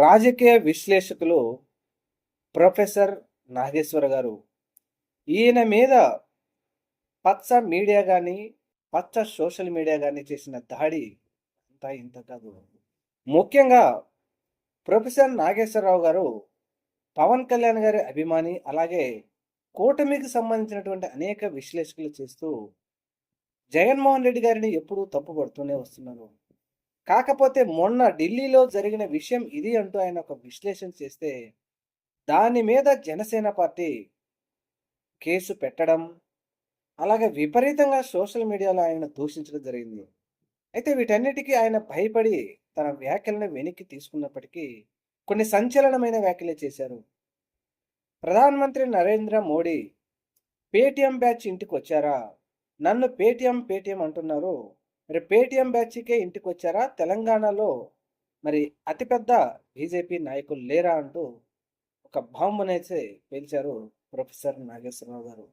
రాజకీయ విశ్లేషకులు ప్రొఫెసర్ నాగేశ్వర గారు. ఈయన మీద పచ్చ మీడియా గాని, పచ్చ సోషల్ మీడియా గాని చేసిన దాడి అంతా ఇంత కాదు. ముఖ్యంగా ప్రొఫెసర్ నాగేశ్వరరావు గారు పవన్ కళ్యాణ్ గారి అభిమాని. అలాగే కూటమికి సంబంధించినటువంటి అనేక విశ్లేషకులు చేస్తూ జగన్మోహన్ రెడ్డి గారిని ఎప్పుడూ తప్పుపడుతూనే వస్తున్నారు. కాకపోతే మొన్న ఢిల్లీలో జరిగిన విషయం ఇది అంటూ ఆయన ఒక విశ్లేషణ చేస్తే దాని మీద జనసేన పార్టీ కేసు పెట్టడం, అలాగే విపరీతంగా సోషల్ మీడియాలో ఆయనను దూషించడం జరిగింది. అయితే వీటన్నిటికీ ఆయన భయపడి తన వ్యాఖ్యలను వెనక్కి తీసుకున్నప్పటికీ కొన్ని సంచలనమైన వ్యాఖ్యలే చేశారు. ప్రధానమంత్రి నరేంద్ర మోడీ పేటీఎం బ్యాచ్ ఇంటికి వచ్చారా? నన్ను పేటీఎం పేటీఎం అంటున్నారు. మరి పేటీఎం బ్యాచ్‌కే ఇంటికి వచ్చారా? తెలంగాణలో మరి అతిపెద్ద బీజేపీ నాయకులు లేరా? అంటూ ఒక బాంబునేసి పేల్చారు ప్రొఫెసర్ నాగేశ్వరరావు గారు.